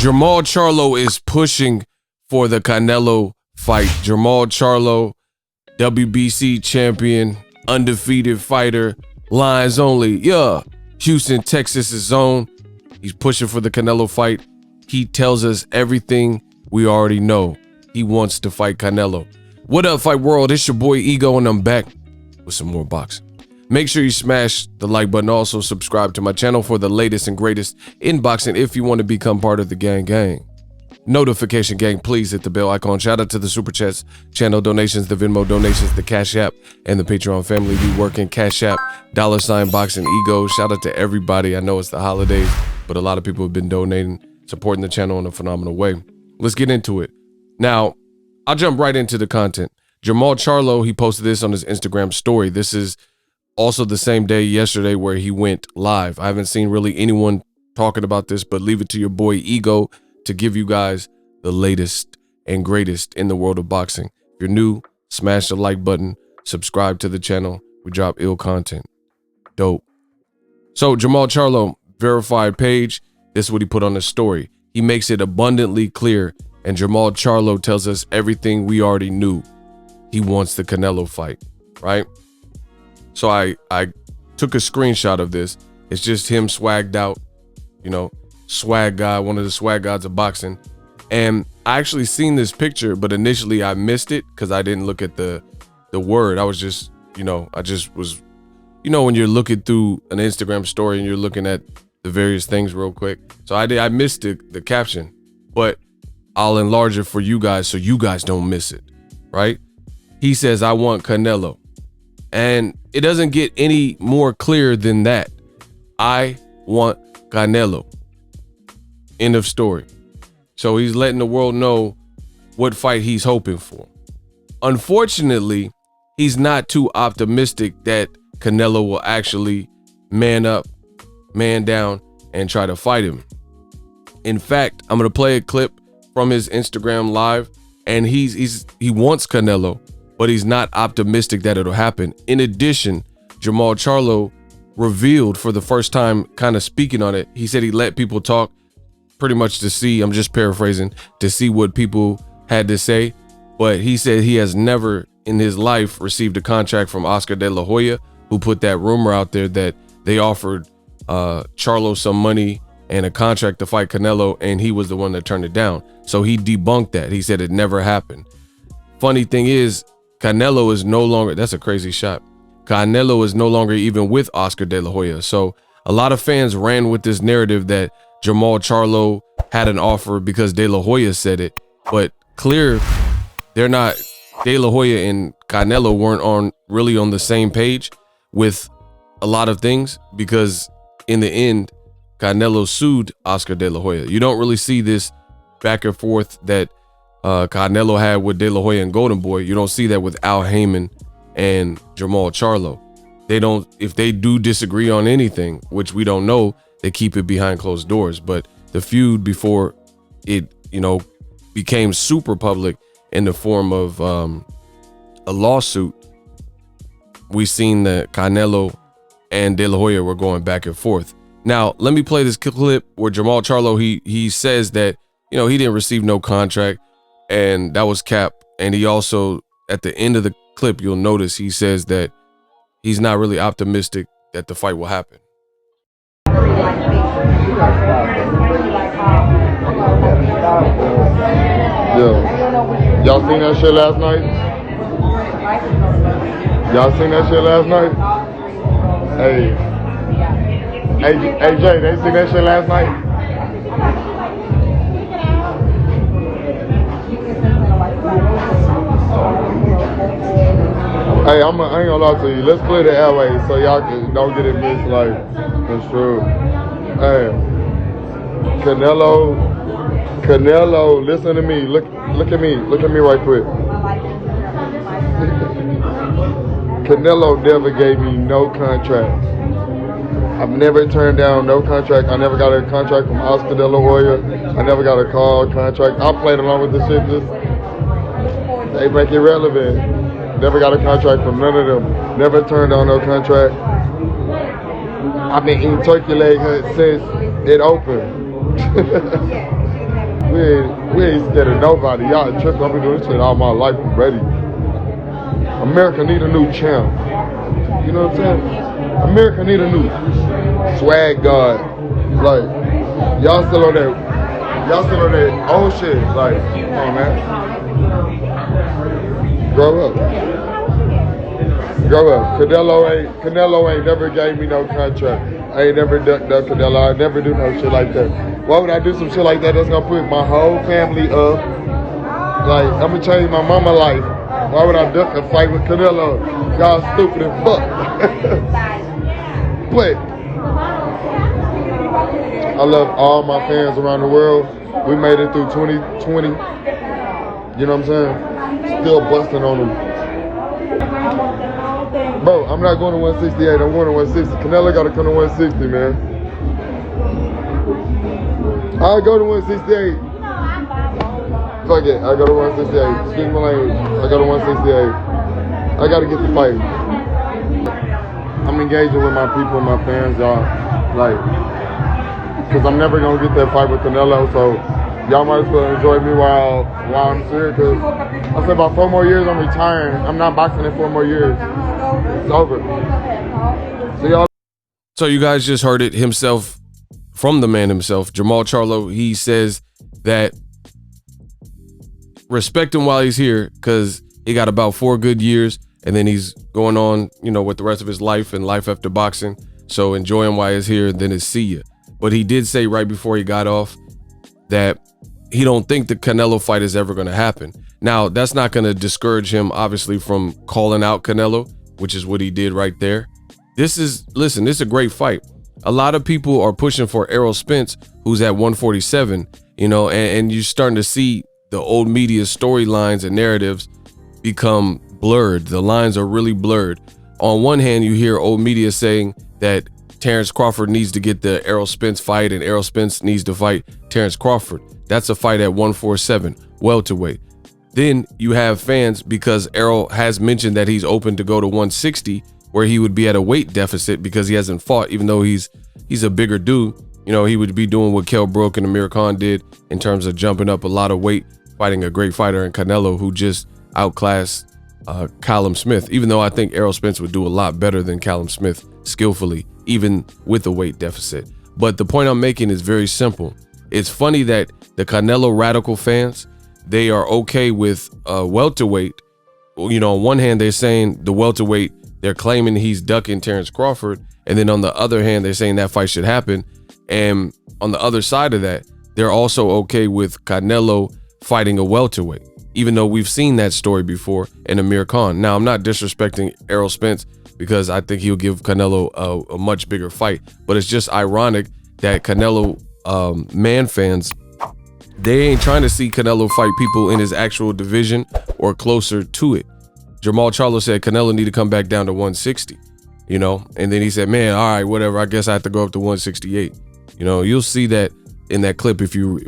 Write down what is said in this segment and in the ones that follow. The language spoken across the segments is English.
Jermall Charlo is pushing for the Canelo fight. Jermall Charlo, WBC champion, undefeated fighter, lines only. Yeah, Houston, Texas' own. He's pushing for the Canelo fight. He tells us everything we already know. He wants to fight Canelo. What up, Fight World? It's your boy Ego, and I'm back with some more boxing. Make sure you smash the like button. Also, subscribe to my channel for the latest and greatest in boxing if you want to become part of the gang. Notification gang, please hit the bell icon. Shout out to the Super Chats, channel donations, the Venmo donations, the Cash App, and the Patreon family. We work in Cash App, $ Boxing Ego. Shout out to everybody. I know it's the holidays, but a lot of people have been donating, supporting the channel in a phenomenal way. Let's get into it. Now, I'll jump right into the content. Jermall Charlo, he posted this on his Instagram story. This is also the same day yesterday where he went live. I haven't seen really anyone talking about this, but leave it to your boy Ego to give you guys the latest and greatest in the world of boxing. If you're new, smash the like button, subscribe to the channel. We drop ill content. Dope. So Jermall Charlo, verified page, this is what he put on his story. He makes it abundantly clear, and Jermall Charlo tells us everything we already knew. He wants the Canelo fight, right? So I took a screenshot of this. It's just him swagged out, you know, swag guy, one of the swag gods of boxing. And I actually seen this picture, but initially I missed it because I didn't look at the word. I was just, I just was, when you're looking through an Instagram story and you're looking at the various things real quick. So I missed the caption, but I'll enlarge it for you guys so you guys don't miss it, right? He says, I want Canelo. And it doesn't get any more clear than that. I want Canelo. End of story. So he's letting the world know what fight he's hoping for. Unfortunately, he's not too optimistic that Canelo will actually man up, man down, and try to fight him. In fact, I'm going to play a clip from his Instagram live, and he wants Canelo, but he's not optimistic that it'll happen. In addition, Jermall Charlo revealed for the first time, kind of speaking on it, he said he let people talk pretty much to see, I'm just paraphrasing, to see what people had to say. But he said he has never in his life received a contract from Oscar De La Hoya, who put that rumor out there that they offered Charlo some money and a contract to fight Canelo, and he was the one that turned it down. So he debunked that. He said it never happened. Funny thing is, Canelo is no longer, that's a crazy shot. Canelo is no longer even with Oscar De La Hoya. So a lot of fans ran with this narrative that Jermall Charlo had an offer because De La Hoya said it, but clear they're not. De La Hoya and Canelo weren't really on the same page with a lot of things, because in the end, Canelo sued Oscar De La Hoya. You don't really see this back and forth that Canelo had with De La Hoya and Golden Boy. You don't see that with Al Heyman and Jermall Charlo. They don't, if they do disagree on anything, which we don't know, they keep it behind closed doors. But the feud before it, became super public in the form of a lawsuit, we seen that Canelo and De La Hoya were going back and forth. Now, let me play this clip where Jermall Charlo, he says that, he didn't receive no contract, and that was cap. And he also, at the end of the clip, you'll notice he says that he's not really optimistic that the fight will happen. Yeah. Y'all seen that shit last night? Y'all seen that shit last night? Hey, Jay, they seen that shit last night? Hey, I ain't gonna lie to you. Let's clear the airways so y'all don't get it mixed like it's true. Hey, Canelo, listen to me. Look at me right quick. Canelo never gave me no contract. I've never turned down no contract. I never got a contract from Oscar De La Hoya. I never got a call contract. I played along with the shit. They make it relevant. Never got a contract from none of them. Never turned down no contract. I've been eating turkey leg since it opened. We ain't scared of nobody. Y'all tripping. I've been doing this shit all my life. I'm ready. America need a new champ. You know what I'm saying? America need a new swag god. Like, y'all still on that old shit. Like, come on, man. Grow up. Canelo ain't never gave me no contract. I ain't never ducked up Canelo. I never do no shit like that. Why would I do some shit like that that's gonna put my whole family up? Like, I'm gonna change my mama life. Why would I duck a fight with Canelo? Y'all stupid as fuck. But I love all my fans around the world. We made it through 2020. You know what I'm saying? Still busting on them. Bro, I'm not going to 168. I'm going to 160. Canelo got to come to 160, man. I'll go to 168. Fuck it. I go to 168. Excuse my language. I go to 168. I got to get the fight. I'm engaging with my people and my fans, y'all. Like, because I'm never going to get that fight with Canelo, so y'all might as well enjoy me while I'm here, because I said about 4 more years I'm retiring. I'm not boxing in 4 more years. It's over. See y'all. So you guys just heard it himself, from the man himself, Jermall Charlo. He says that respect him while he's here, because he got about 4 good years, and then he's going on, you know, with the rest of his life and life after boxing. So enjoy him while he's here, then it's see ya. But he did say right before he got off that he don't think the Canelo fight is ever going to happen. Now, that's not going to discourage him, obviously, from calling out Canelo, which is what he did right there. Listen, this is a great fight. A lot of people are pushing for Errol Spence, who's at 147, you know, and you're starting to see the old media storylines and narratives become blurred. The lines are really blurred. On one hand, you hear old media saying that Terrence Crawford needs to get the Errol Spence fight and Errol Spence needs to fight Terrence Crawford. That's a fight at 147, welterweight. Then you have fans, because Errol has mentioned that he's open to go to 160, where he would be at a weight deficit because he hasn't fought, even though he's a bigger dude. You know, he would be doing what Kell Brook and Amir Khan did in terms of jumping up a lot of weight, fighting a great fighter in Canelo, who just outclassed Callum Smith, even though I think Errol Spence would do a lot better than Callum Smith skillfully, even with a weight deficit. But the point I'm making is very simple. It's funny that the Canelo radical fans, they are okay with welterweight. You know, on one hand, they're saying the welterweight, they're claiming he's ducking Terrence Crawford. And then on the other hand, they're saying that fight should happen. And on the other side of that, they're also okay with Canelo fighting a welterweight, even though we've seen that story before in Amir Khan. Now, I'm not disrespecting Errol Spence, because I think he'll give Canelo a much bigger fight. But it's just ironic that Canelo man fans, they ain't trying to see Canelo fight people in his actual division or closer to it. Jermall Charlo said Canelo need to come back down to 160, you know? And then he said, man, all right, whatever, I guess I have to go up to 168. You know, you'll see that in that clip if you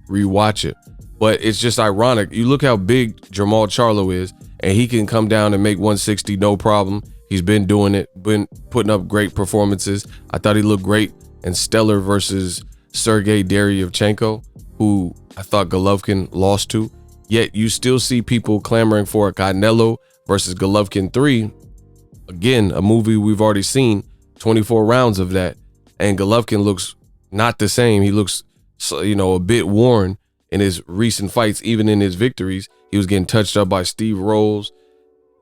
re-watch it. But it's just ironic. You look how big Jermall Charlo is, and he can come down and make 160 no problem. He's been doing it, been putting up great performances. I thought he looked great and stellar versus Sergey Deryevchenko, who I thought Golovkin lost to. Yet you still see people clamoring for a Canelo versus Golovkin 3. Again, a movie we've already seen, 24 rounds of that. And Golovkin looks not the same. He looks, you know, a bit worn in his recent fights. Even in his victories, he was getting touched up by Steve Rolls.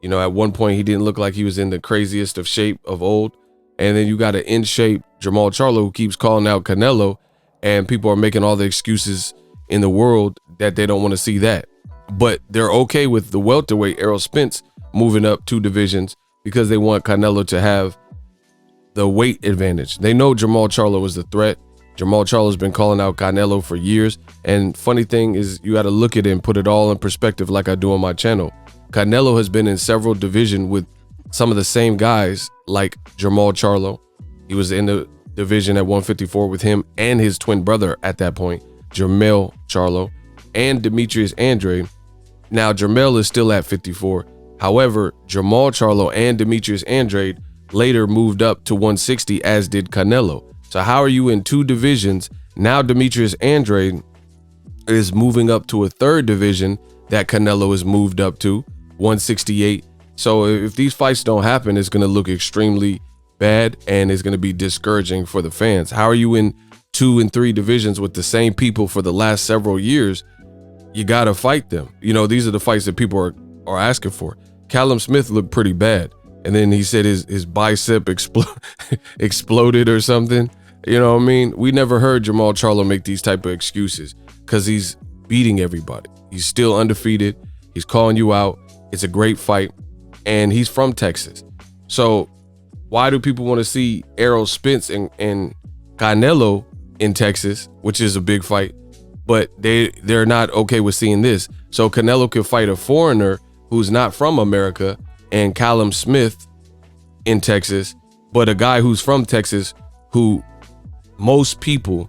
You know, at one point, he didn't look like he was in the craziest of shape of old. And then you got an in-shape Jermall Charlo who keeps calling out Canelo, and people are making all the excuses in the world that they don't want to see that. But they're okay with the welterweight Errol Spence moving up 2 divisions because they want Canelo to have the weight advantage. They know Jermall Charlo is the threat. Jermall Charlo's been calling out Canelo for years. And funny thing is, you got to look at it and put it all in perspective like I do on my channel. Canelo has been in several divisions with some of the same guys like Jermall Charlo. He was in the division at 154 with him and his twin brother at that point, Jermall Charlo, and Demetrius Andrade. Now, Jermall is still at 54. However, Jermall Charlo and Demetrius Andrade later moved up to 160, as did Canelo. So how are you in 2 divisions? Now Demetrius Andrade is moving up to a third division that Canelo is moved up to, 168. So if these fights don't happen, it's going to look extremely bad and it's going to be discouraging for the fans. How are you in 2 and 3 divisions with the same people for the last several years? You got to fight them. You know, these are the fights that people are asking for. Callum Smith looked pretty bad. And then he said his bicep exploded or something. You know what I mean? We never heard Jermall Charlo make these type of excuses because he's beating everybody. He's still undefeated. He's calling you out. It's a great fight. And he's from Texas. So why do people want to see Errol Spence and Canelo in Texas, which is a big fight, but they're not okay with seeing this? So Canelo could fight a foreigner who's not from America and Callum Smith in Texas, but a guy who's from Texas who most people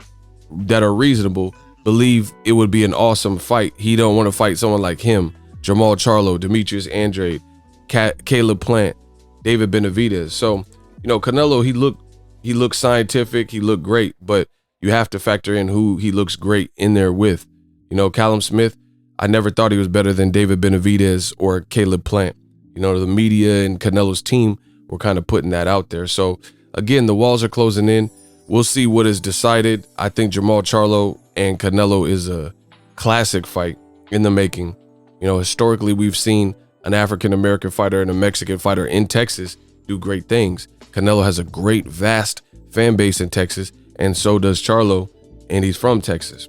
that are reasonable believe it would be an awesome fight. He don't want to fight someone like him, Jermall Charlo, Demetrius Andrade, Caleb Plant, David Benavidez. So, you know, Canelo, he looked scientific, he looked great, but you have to factor in who he looks great in there with. You know, Callum Smith, I never thought he was better than David Benavidez or Caleb Plant. You know, the media and Canelo's team were kind of putting that out there. So again, the walls are closing in. We'll see what is decided. I think Jermall Charlo and Canelo is a classic fight in the making. You know, historically, we've seen an African-American fighter and a Mexican fighter in Texas do great things. Canelo has a great, vast fan base in Texas, and so does Charlo, and he's from Texas.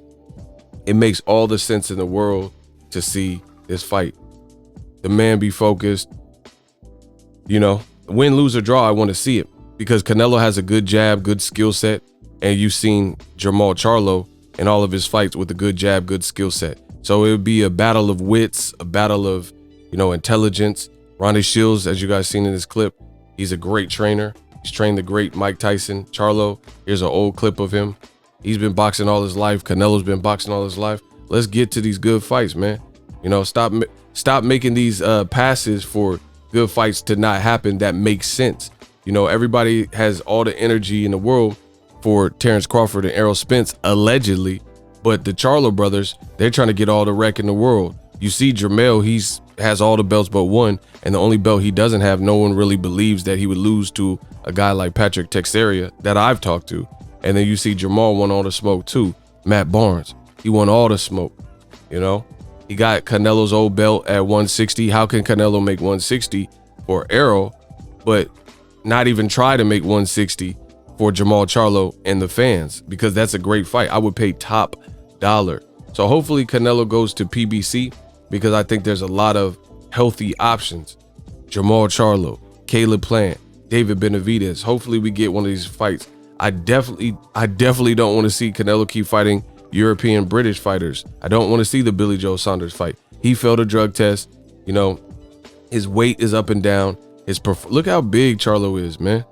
It makes all the sense in the world to see this fight. The man be focused. You know, win, lose, or draw, I want to see it because Canelo has a good jab, good skill set, and you've seen Jermall Charlo in all of his fights with a good jab, good skill set. So it would be a battle of wits, a battle of, you know, intelligence. Ronnie Shields, as you guys seen in this clip, he's a great trainer. He's trained the great Mike Tyson. Charlo, here's an old clip of him. He's been boxing all his life. Canelo's been boxing all his life. Let's get to these good fights, man. You know, stop making these passes for good fights to not happen that makes sense. You know, everybody has all the energy in the world for Terrence Crawford and Errol Spence, allegedly, but the Charlo brothers, they're trying to get all the wreck in the world. You see Jermall, has all the belts but one, and the only belt he doesn't have, no one really believes that he would lose to a guy like Patrick Teixeira that I've talked to. And then you see Jermall won all the smoke too. Matt Barnes, he won all the smoke. You know, he got Canelo's old belt at 160. How can Canelo make 160 for Errol, but not even try to make 160 for Jermall Charlo and the fans? Because that's a great fight. I would pay top dollar. So hopefully Canelo goes to PBC because I think there's a lot of healthy options. Jermall Charlo, Caleb Plant, David Benavidez. Hopefully we get one of these fights. I definitely don't want to see Canelo keep fighting European British fighters. I don't want to see the Billy Joe Saunders fight. He failed a drug test. You know, his weight is up and down. Look how big Charlo is, man.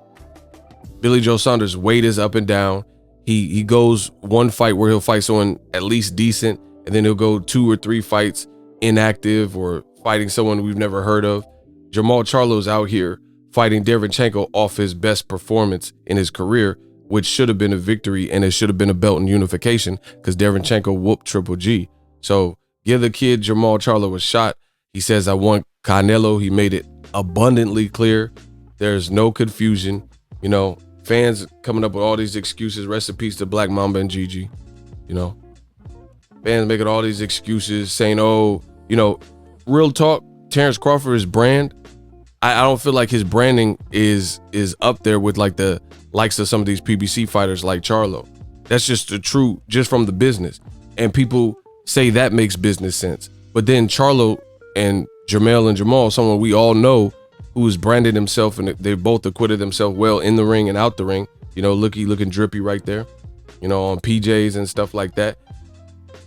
Billy Joe Saunders' weight is up and down. He goes one fight where he'll fight someone at least decent, and then he'll go 2 or 3 fights inactive or fighting someone we've never heard of. Jermall Charlo's out here fighting Derevyanchenko off his best performance in his career, which should have been a victory, and it should have been a belt in unification because Derevyanchenko whooped Triple G. So give the kid Jermall Charlo a shot. He says, I want Canelo. He made it abundantly clear. There's no confusion. You know, fans coming up with all these excuses. Rest in peace to Black Mamba and Gigi. You know, fans making all these excuses saying, oh, you know, real talk, Terrence Crawford's brand, I don't feel like his branding is up there with like the likes of some of these PBC fighters like Charlo. That's just the truth, just from the business. And people say that makes business sense. But then Charlo and Jermall, someone we all know who's branded himself, and they both acquitted themselves well in the ring and out the ring. You know, looking drippy right there, you know, on PJs and stuff like that.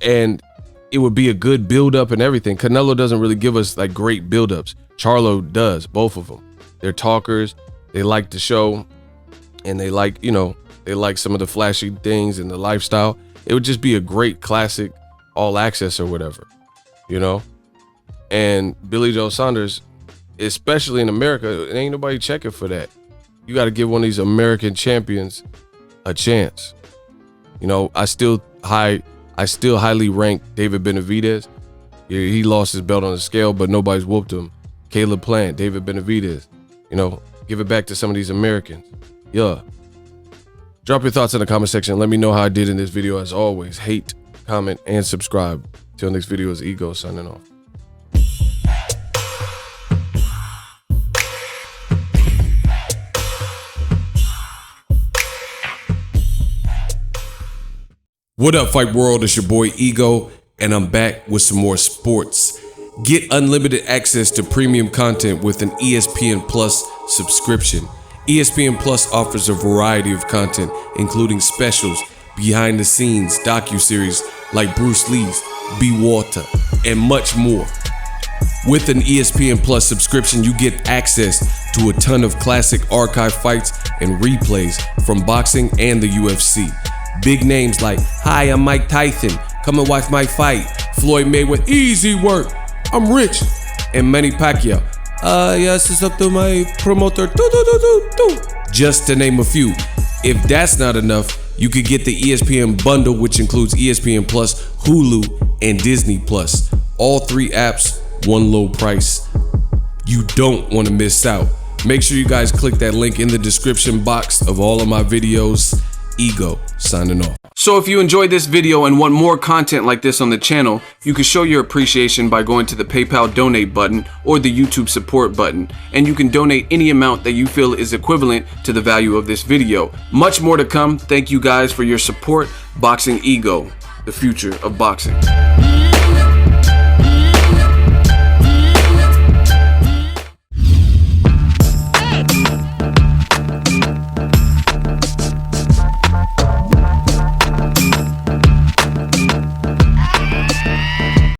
And it would be a good build-up and everything. Canelo doesn't really give us like great build-ups. Charlo does, both of them. They're talkers. They like the show, and they like, you know, they like some of the flashy things and the lifestyle. It would just be a great classic all access or whatever, you know? And Billy Joe Saunders, especially in America, ain't nobody checking for that. You got to give one of these American champions a chance. You know, I still I still highly rank David Benavidez. Yeah, he lost his belt on the scale, but nobody's whooped him. Caleb Plant, David Benavidez. You know, give it back to some of these Americans. Yeah. Drop your thoughts in the comment section. Let me know how I did in this video. As always, hate, comment, and subscribe. Till next video is Ego signing off. What up, Fight World? It's your boy Ego, and I'm back with some more sports. Get unlimited access to premium content with an ESPN Plus subscription. ESPN Plus offers a variety of content, including specials, behind the scenes, docuseries like Bruce Lee's Be Water, and much more. With an ESPN Plus subscription, you get access to a ton of classic archive fights and replays from boxing and the UFC. Big names like, "Hi, I'm Mike Tyson, come and watch my fight." Floyd Mayweather, "Easy work, I'm rich." And Manny Pacquiao, "Yes, it's up to my promoter, just to name a few. If that's not enough, you could get the ESPN bundle, which includes ESPN Plus, Hulu, and Disney Plus. All 3 apps, one low price. You don't want to miss out. Make sure you guys click that link in the description box of all of my videos. Ego signing off. So if you enjoyed this video and want more content like this on the channel, you can show your appreciation by going to the PayPal donate button or the YouTube support button, and you can donate any amount that you feel is equivalent to the value of this video. Much more to come. Thank you guys for your support. Boxing Ego, the future of boxing.